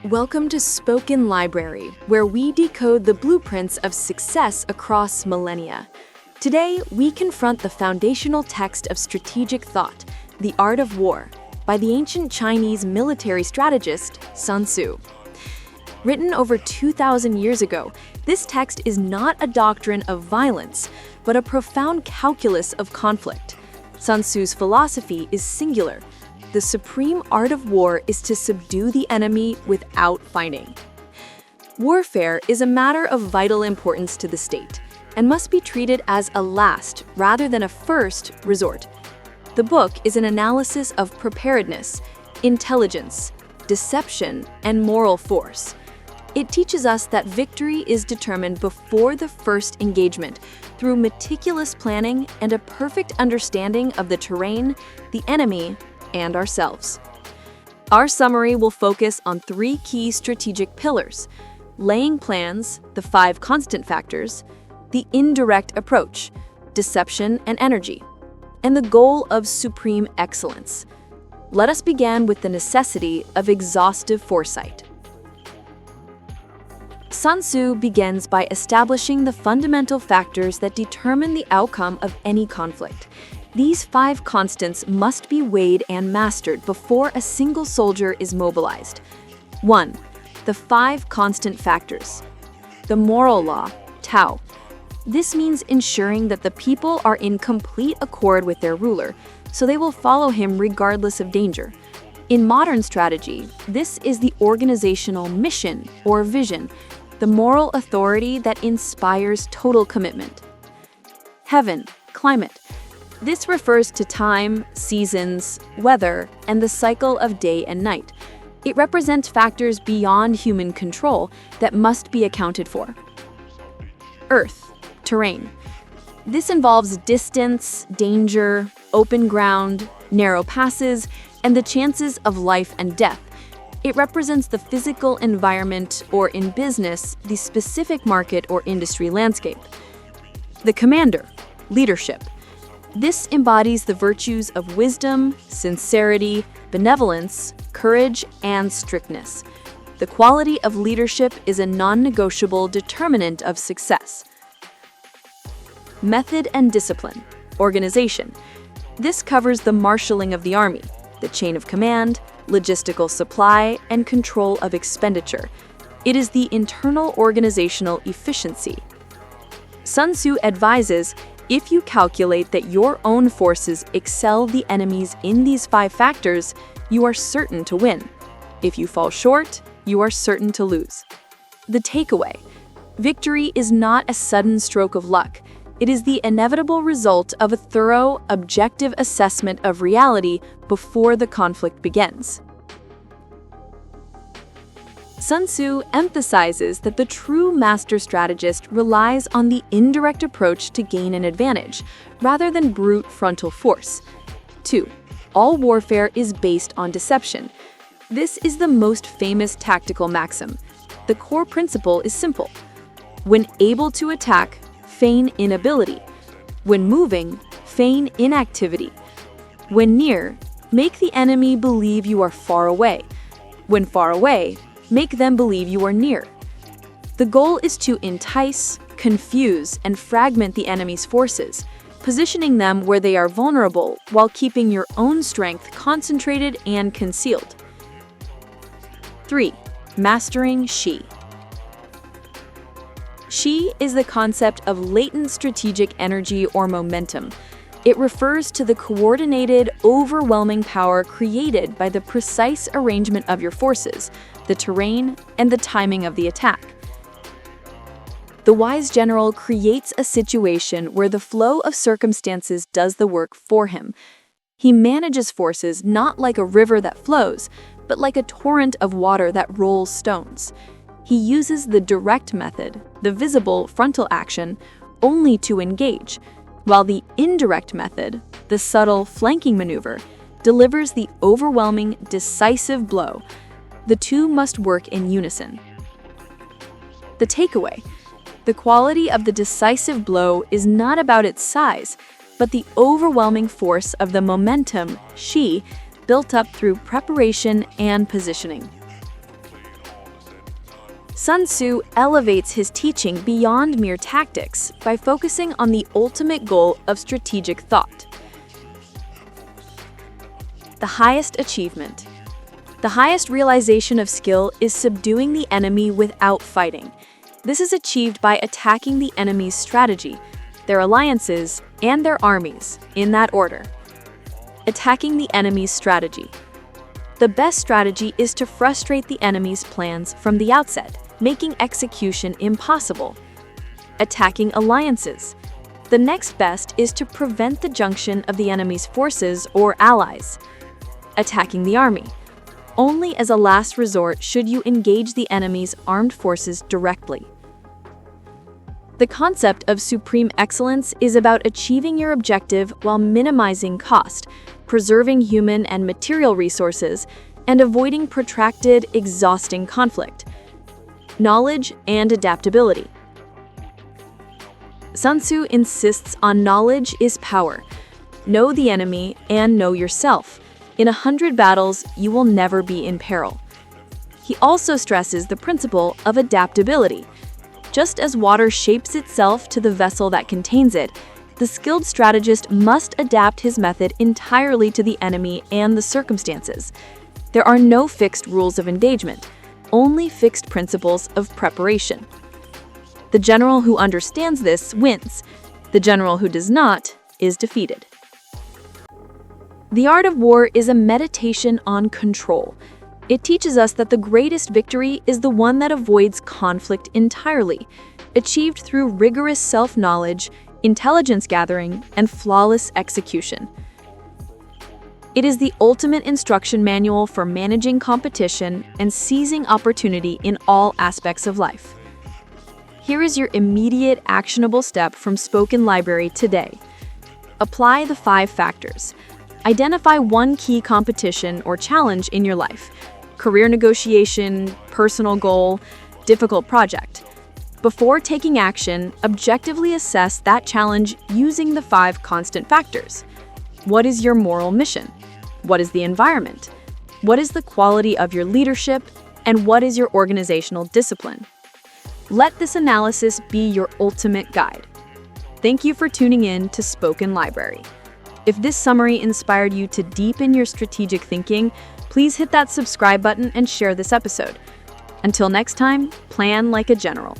Welcome to Spoken Library, where we decode the blueprints of success across millennia. Today, we confront the foundational text of strategic thought, The Art of War, by the ancient Chinese military strategist Sun Tzu. Written over 2,000 years ago, this text is not a doctrine of violence, but a profound calculus of conflict. Sun Tzu's philosophy is singular. The supreme art of war is to subdue the enemy without fighting. Warfare is a matter of vital importance to the state and must be treated as a last rather than a first resort. The book is an analysis of preparedness, intelligence, deception, and moral force. It teaches us that victory is determined before the first engagement through meticulous planning and a perfect understanding of the terrain, the enemy, and ourselves. Our summary will focus on three key strategic pillars: laying plans, the 5 constant factors, the indirect approach, deception and energy, and the goal of supreme excellence. Let us begin with the necessity of exhaustive foresight. Sun Tzu begins by establishing the fundamental factors that determine the outcome of any conflict. These 5 constants must be weighed and mastered before a single soldier is mobilized. 1. The 5 constant factors. The moral law, Tao. This means ensuring that the people are in complete accord with their ruler, so they will follow him regardless of danger. In modern strategy, this is the organizational mission or vision, the moral authority that inspires total commitment. Heaven, climate. This refers to time, seasons, weather, and the cycle of day and night. It represents factors beyond human control that must be accounted for. Earth, terrain. This involves distance, danger, open ground, narrow passes, and the chances of life and death. It represents the physical environment, or in business, the specific market or industry landscape. The commander, leadership. This embodies the virtues of wisdom, sincerity, benevolence, courage, and strictness. The quality of leadership is a non-negotiable determinant of success. Method and discipline, organization. This covers the marshaling of the army, the chain of command, logistical supply, and control of expenditure. It is the internal organizational efficiency. Sun Tzu advises, if you calculate that your own forces excel the enemy's in these 5 factors, you are certain to win. If you fall short, you are certain to lose. The takeaway: victory is not a sudden stroke of luck. It is the inevitable result of a thorough, objective assessment of reality before the conflict begins. Sun Tzu emphasizes that the true master strategist relies on the indirect approach to gain an advantage, rather than brute frontal force. 2. All warfare is based on deception. This is the most famous tactical maxim. The core principle is simple. When able to attack, feign inability. When moving, feign inactivity. When near, make the enemy believe you are far away. When far away, make them believe you are near. The goal is to entice, confuse, and fragment the enemy's forces, positioning them where they are vulnerable while keeping your own strength concentrated and concealed. 3. Mastering Shi. Shi is the concept of latent strategic energy or momentum. It refers to the coordinated, overwhelming power created by the precise arrangement of your forces, the terrain, and the timing of the attack. The wise general creates a situation where the flow of circumstances does the work for him. He manages forces not like a river that flows, but like a torrent of water that rolls stones. He uses the direct method, the visible frontal action, only to engage, while the indirect method, the subtle flanking maneuver, delivers the overwhelming, decisive blow. The two must work in unison. The takeaway: the quality of the decisive blow is not about its size, but the overwhelming force of the momentum, Shi, built up through preparation and positioning. Sun Tzu elevates his teaching beyond mere tactics by focusing on the ultimate goal of strategic thought. The highest achievement. The highest realization of skill is subduing the enemy without fighting. This is achieved by attacking the enemy's strategy, their alliances, and their armies, in that order. Attacking the enemy's strategy. The best strategy is to frustrate the enemy's plans from the outset, making execution impossible. Attacking alliances. The next best is to prevent the junction of the enemy's forces or allies. Attacking the army. Only as a last resort should you engage the enemy's armed forces directly. The concept of supreme excellence is about achieving your objective while minimizing cost, preserving human and material resources, and avoiding protracted, exhausting conflict. Knowledge and adaptability. Sun Tzu insists on knowledge is power. Know the enemy and know yourself. In 100 battles, you will never be in peril. He also stresses the principle of adaptability. Just as water shapes itself to the vessel that contains it, the skilled strategist must adapt his method entirely to the enemy and the circumstances. There are no fixed rules of engagement, only fixed principles of preparation. The general who understands this wins. The general who does not is defeated. The art of war is a meditation on control. It teaches us that the greatest victory is the one that avoids conflict entirely, achieved through rigorous self-knowledge, intelligence gathering, and flawless execution. It is the ultimate instruction manual for managing competition and seizing opportunity in all aspects of life. Here is your immediate actionable step from Spoken Library today. Apply the 5 factors. Identify one key competition or challenge in your life: career negotiation, personal goal, difficult project. Before taking action, objectively assess that challenge using the 5 constant factors. What is your moral mission? What is the environment? What is the quality of your leadership? And what is your organizational discipline? Let this analysis be your ultimate guide. Thank you for tuning in to Spoken Library. If this summary inspired you to deepen your strategic thinking, please hit that subscribe button and share this episode. Until next time, plan like a general.